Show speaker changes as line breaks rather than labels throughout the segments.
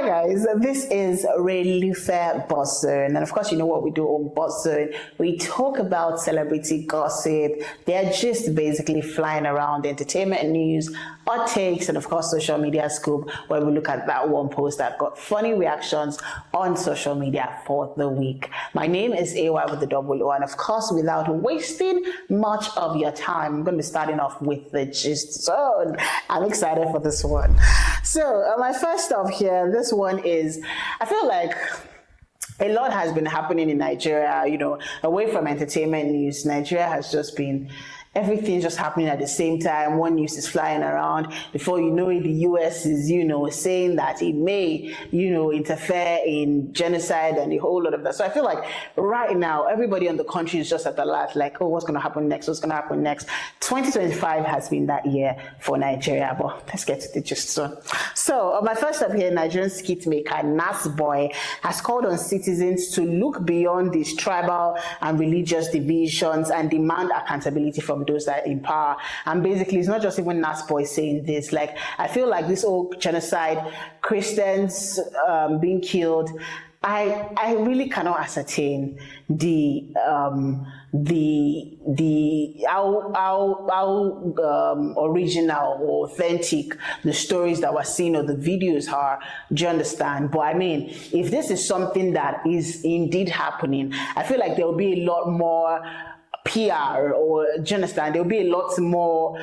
Hi guys, this is Relufe Boss Zone, and of course you know what we do on Boss Zone. We talk about celebrity gossip. They're just basically flying around entertainment news, hot takes, and of course social media scoop, where we look at that one post that got funny reactions on social media for the week. My name is AY with the double O, and of course without wasting much of your time, I'm going to be starting off with the gist zone. I'm excited for this one. So my first stop here, this one is, I feel like a lot has been happening in Nigeria, away from entertainment news. Nigeria has just been, everything's just happening at the same time. One news is flying around. Before you know it, the US is, saying that it may, interfere in genocide and a whole lot of that. So I feel like right now, everybody in the country is just at the last, like, oh, what's going to happen next? What's going to happen next? 2025 has been that year for Nigeria, but let's get to the gist soon. So my first up here, Nigerian skit maker Nasboi has called on citizens to look beyond these tribal and religious divisions and demand accountability from those that are in power. And basically, it's not just even Nasboi saying this. Like, I feel like this whole genocide, Christians being killed, I really cannot ascertain how original or authentic the stories that we're seeing or the videos are. Do you understand? But I mean, if this is something that is indeed happening, I feel like there will be a lot more PR, or do you understand? There'll be a lot more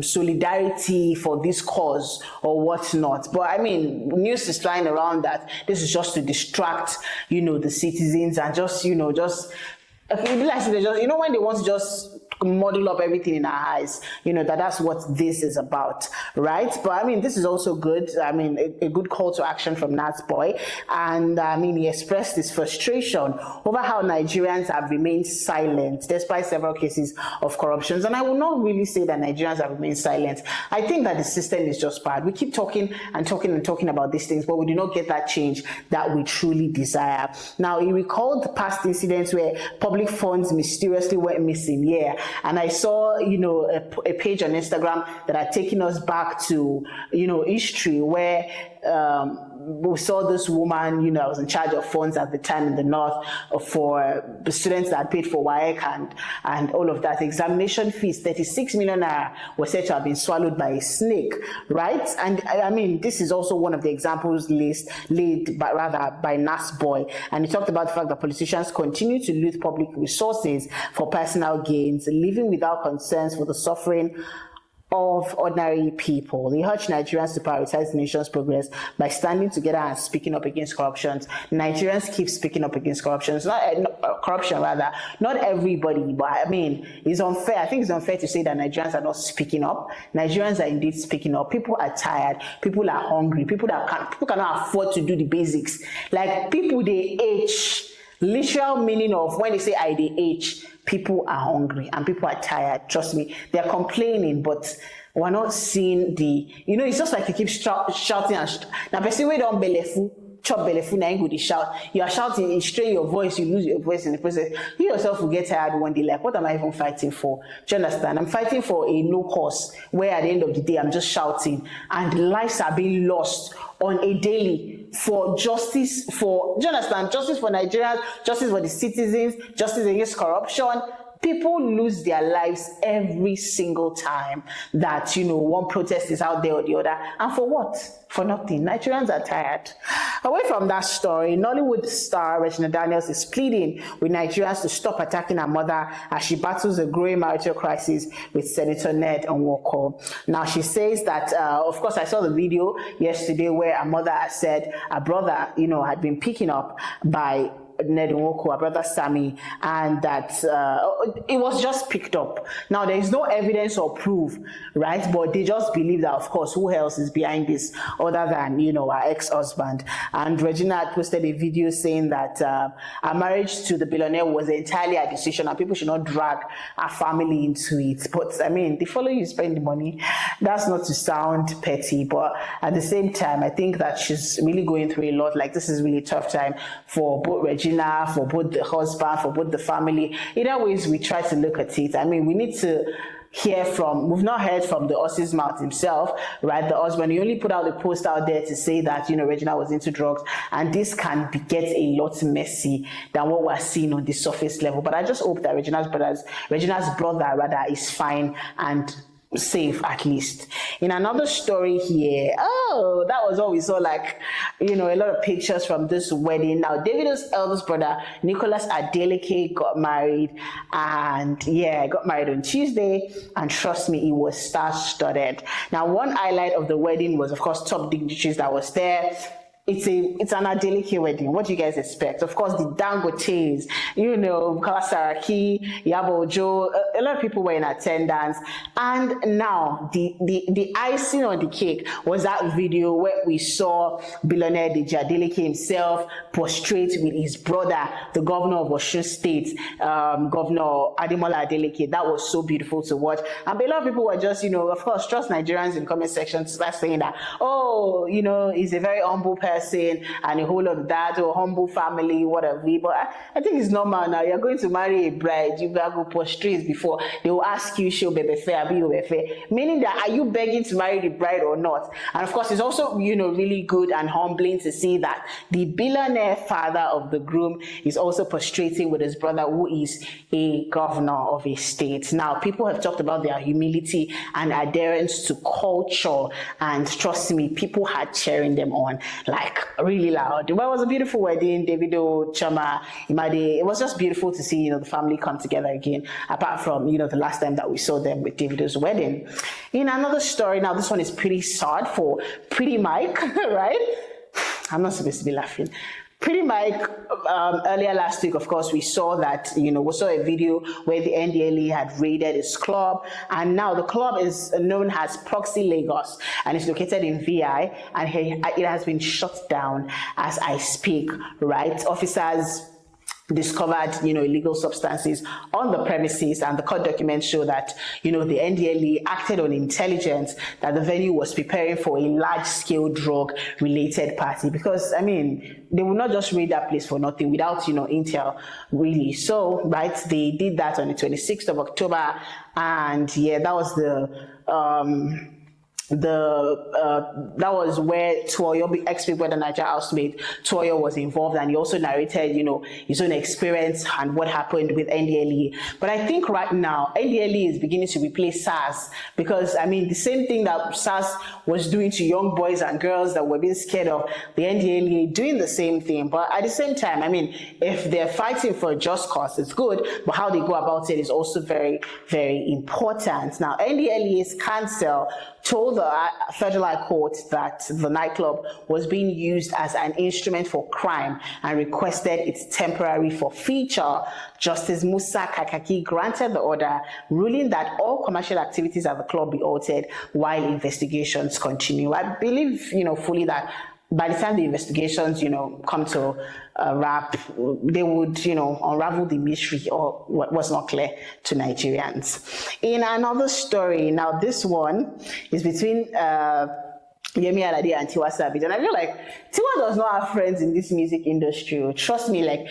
solidarity for this cause or whatnot. But I mean, news is flying around that this is just to distract, the citizens and just, when they want to just model up everything in our eyes, that's what this is about, right? But I mean, this is also good. I mean, a good call to action from Nasboi. And I mean, he expressed his frustration over how Nigerians have remained silent despite several cases of corruption. And I will not really say that Nigerians have remained silent. I think that the system is just bad. We keep talking and talking about these things, but we do not get that change that we truly desire. Now, he recalled past incidents where public funds mysteriously went missing. Yeah. And I saw, a page on Instagram that had taken us back to, history, where we saw this woman, was in charge of funds at the time in the north for the students that had paid for WAEC and all of that. Examination fees, 36 million naira, were said to have been swallowed by a snake, right? And I mean, this is also one of the examples laid by Nasboi. And he talked about the fact that politicians continue to loot public resources for personal gains, living without concerns for the suffering of ordinary people. He urged Nigerians to prioritize the nation's progress by standing together and speaking up against corruption. Nigerians keep speaking up against corruption. Not everybody, but I mean, it's unfair. I think it's unfair to say that Nigerians are not speaking up. Nigerians are indeed speaking up. People are tired. People are hungry. People cannot afford to do the basics. Like, people, they age. Literal meaning of when they say they age, people are hungry and people are tired. Trust me, they're complaining, but we're not seeing it's just like you keep shouting and now person we don't belefu, chop belefu na go dey shout. You are shouting, you strain your voice, you lose your voice in the process. You yourself will get tired one day, like, what am I even fighting for? Do you understand? I'm fighting for a no cause where at the end of the day I'm just shouting and lives are being lost on a daily for justice, do you understand? Justice for Nigerians, justice for the citizens, justice against corruption. People lose their lives every single time that, one protest is out there or the other. And for what? For nothing. Nigerians are tired. Away from that story, Nollywood star Regina Daniels is pleading with Nigerians to stop attacking her mother as she battles a growing marital crisis with Senator Ned Nwoko. Now, she says that, of course, I saw the video yesterday where her mother said her brother, had been picking up by Ned Nwoko, her brother Sammy, and that it was just picked up. Now, there is no evidence or proof, right? But they just believe that, of course, who else is behind this other than, her ex-husband. And Regina had posted a video saying that her marriage to the billionaire was entirely a decision and people should not drag her family into it. But, I mean, they follow you, spend the money. That's not to sound petty, but at the same time, I think that she's really going through a lot. Like, this is really a tough time for both Regina, for both the husband, for both the family. Either ways we try to look at it. I mean, we need to we've not heard from the Aussie's mouth himself, right? The husband, he only put out the post out there to say that, Regina was into drugs, and this can get a lot messy than what we're seeing on the surface level. But I just hope that Regina's brother rather is fine and safe, at least. In another story here, that was what we saw, like, a lot of pictures from this wedding. Now, Davido's eldest brother, Nicholas Adeleke, got married, and got married on Tuesday, and trust me, it was star-studded. Now, one highlight of the wedding was, of course, top dignitaries that was there. It's an Adeleke wedding. What do you guys expect? Of course, the Dangotes, Saraki, Yabo Joe, a lot of people were in attendance. And now the icing on the cake was that video where we saw billionaire Adeleke himself prostrate with his brother, the governor of Osun State, Governor Ademola Adeleke. That was so beautiful to watch. And a lot of people were just, of course, trust Nigerians in comment section to start saying that, he's a very humble person and a whole lot of that, or humble family, whatever. But I think it's normal now. You're going to marry a bride, you gotta go prostrate before they will ask you, show baby fair, be fair. Meaning that, are you begging to marry the bride or not? And of course, it's also, really good and humbling to see that the billionaire father of the groom is also prostrating with his brother, who is a governor of a state. Now, people have talked about their humility and adherence to culture, and trust me, people had cheering them on like really loud. Well, it was a beautiful wedding. Davido, Chama, Imade. It was just beautiful to see, the family come together again, apart from, the last time that we saw them with Davido's wedding. In another story, now this one is pretty sad for Pretty Mike, right? I'm not supposed to be laughing. Pretty Mike, earlier last week, of course, we saw that, we saw a video where the NDLE had raided his club, and now the club is known as Proxy Lagos, and it's located in VI, and it has been shut down as I speak, right? Officers discovered, illegal substances on the premises, and the court documents show that, the NDLE acted on intelligence that the venue was preparing for a large-scale drug-related party, because, they will not just raid that place for nothing without, intel, really. So, right, they did that on the 26th of October, and that was that was where Tiwa, ex-Big Brother Niger housemate Tiwa, was involved, and he also narrated, his own experience and what happened with NDLE. But I think right now NDLE is beginning to replace SARS, because the same thing that SARS was doing to young boys and girls that were being scared of, the NDLE doing the same thing. But at the same time, if they're fighting for a just cause, it's good, but how they go about it is also very, very important. Now, NDLE's counsel told the Federal High Court that the nightclub was being used as an instrument for crime and requested its temporary forfeiture. Justice Musa Kakaki granted the order, ruling that all commercial activities at the club be altered while investigations continue. I believe, fully that by the time the investigations, come to a wrap, they would, unravel the mystery or what was not clear to Nigerians. In another story, now this one is between Yemi, Alade, and Tiwa Savage, and I feel like Tiwa does not have friends in this music industry. Trust me, like,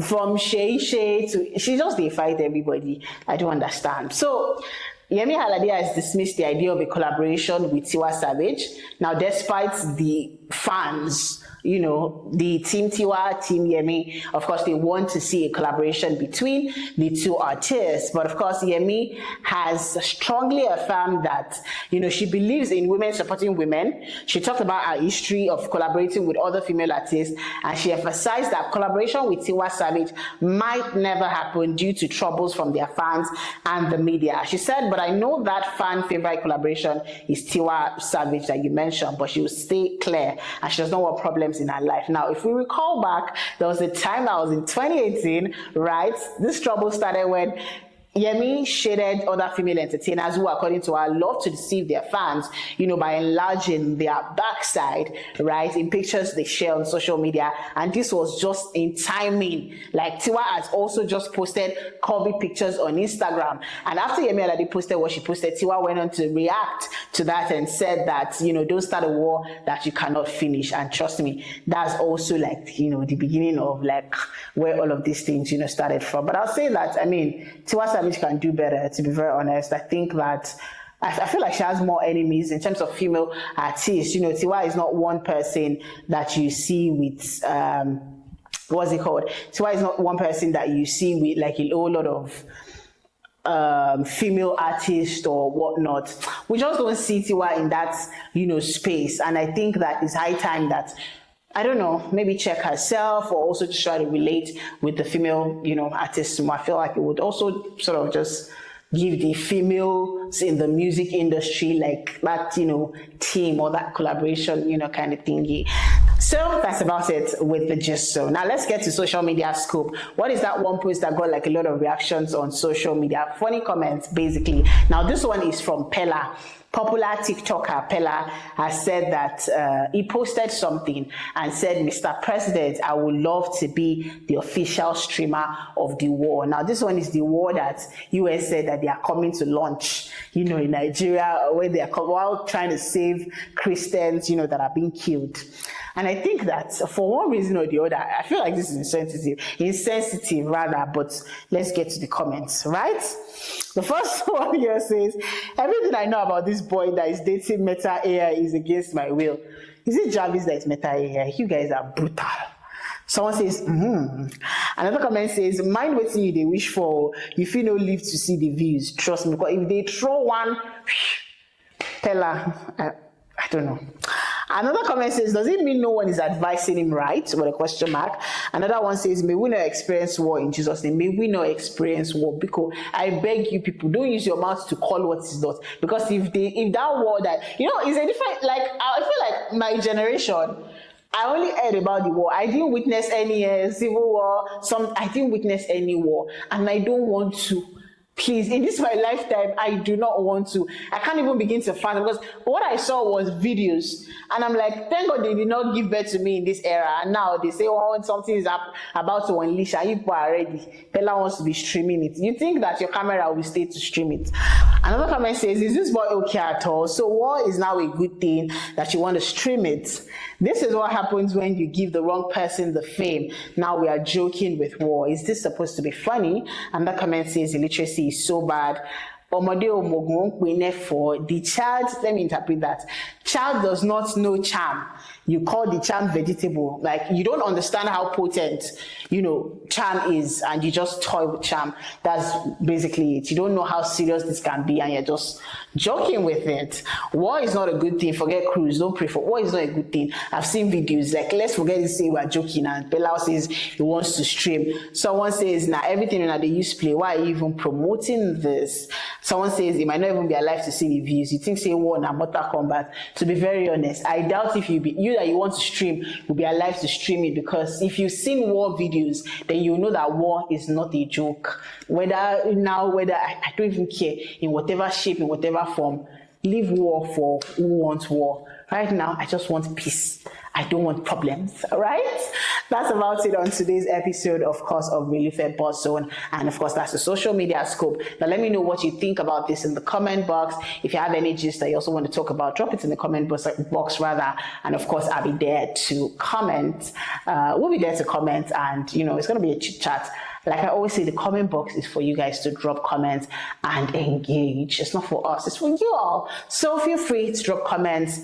from Shay to, she just they fight everybody. I don't understand. So Yemi Alade has dismissed the idea of a collaboration with Tiwa Savage. Now, despite the fans, the Team Tiwa, Team Yemi, of course, they want to see a collaboration between the two artists. But of course, Yemi has strongly affirmed that, she believes in women supporting women. She talked about her history of collaborating with other female artists, and she emphasized that collaboration with Tiwa Savage might never happen due to troubles from their fans and the media. She said, but I know that fan favorite collaboration is Tiwa Savage that you mentioned, but she will stay clear, and she does not want problems in her life. Now, if we recall back, there was a time that was in 2018, right? This trouble started when Yemi shaded other female entertainers who, according to her, love to deceive their fans, by enlarging their backside, right, in pictures they share on social media. And this was just in timing. Like, Tiwa has also just posted COVID pictures on Instagram. And after Yemi Alade posted what she posted, Tiwa went on to react to that and said that, don't start a war that you cannot finish. And trust me, that's also like, the beginning of like where all of these things, started from. But I'll say that, Tiwa Savage means she can do better, to be very honest. I think that I feel like she has more enemies in terms of female artists. You know, Tiwa is not one person that you see with, what's it called? Tiwa is not one person that you see with like a whole lot of female artists or whatnot. We just don't see Tiwa in that, you know, space. And I think that it's high time that, I don't know, maybe check herself or also just try to relate with the female, you know, artists more. I feel like it would also sort of just give the females in the music industry like that, you know, team or that collaboration, you know, kind of thingy. So that's about it with the gist. So now let's get to social media scoop. What is that one post that got like a lot of reactions on social media? Funny comments, basically. Now this one is from Pella. Popular TikToker Pella has said that he posted something and said, Mr. President, I would love to be the official streamer of the war. Now, this one is the war that US said that they are coming to launch, you know, in Nigeria, where they are while trying to save Christians, you know, that are being killed. And I think that for one reason or the other, I feel like this is insensitive rather, but let's get to the comments, right? The first one here says, everything I know about this boy that is dating Meta AI is against my will. Is it Jarvis that is Meta AI? You guys are brutal. Someone says, Another comment says, mind waiting you they wish for, if you no live to see the views. Trust me, because if they throw one, Pella, I don't know. Another comment says, does it mean no one is advising him right? With a question mark. Another one says, may we not experience war in Jesus' name. May we not experience war. Because I beg you people, don't use your mouth to call what is not. Because if that war that, you know, is a different, like, I feel like my generation, I only heard about the war. I didn't witness any civil war. I didn't witness any war. And I don't want to. Please, in this my lifetime, I do not want to. I can't even begin to find, because what I saw was videos, and I'm like, thank God they did not give birth to me in this era. And now they say, oh, when something is about to unleash, and you are ready. Pella wants to be streaming it. You think that your camera will stay to stream it? Another comment says, is this boy okay at all? So war is now a good thing that you want to stream it. This is what happens when you give the wrong person the fame. Now we are joking with war. Is this supposed to be funny? And that comment says illiteracy is so bad. For the child, let me interpret that. Child does not know charm. You call the charm vegetable. Like, you don't understand how potent, you know, charm is, and you just toy with charm. That's basically it. You don't know how serious this can be, and you're just joking with it. War is not a good thing. Forget cruise. Don't pray for war. Is not a good thing. I've seen videos like, let's forget to say we're joking, and Pella says he wants to stream. Someone says, now everything that they use play. Why are you even promoting this? Someone says he might not even be alive to see the views. You think say war na Mortal Kombat? To be very honest, I doubt if you that you want to stream will be alive to stream it, because if you've seen war videos, then you know that war is not a joke. Whether I don't even care, in whatever shape, in whatever form, leave war for who wants war. Right now, I just want peace. I don't want problems, all right? That's about it on today's episode, of course, of Relufe Boss Zone. And of course, that's the social media scope. Now, let me know what you think about this in the comment box. If you have any gist that you also want to talk about, drop it in the comment box rather. And of course, I'll be there to comment. We'll be there to comment, and, you know, it's going to be a chit chat. Like I always say, the comment box is for you guys to drop comments and engage. It's not for us, it's for you all. So feel free to drop comments.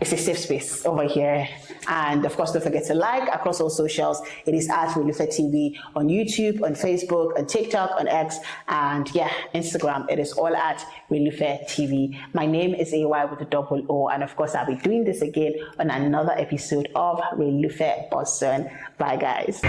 It's a safe space over here. And of course, don't forget to like across all socials. It is at Relufe TV on YouTube, on Facebook, on TikTok, on X, and yeah, Instagram. It is all at Relufe TV. My name is AY with a double O. And of course, I'll be doing this again on another episode of Relufe Boss Zone. Bye, guys.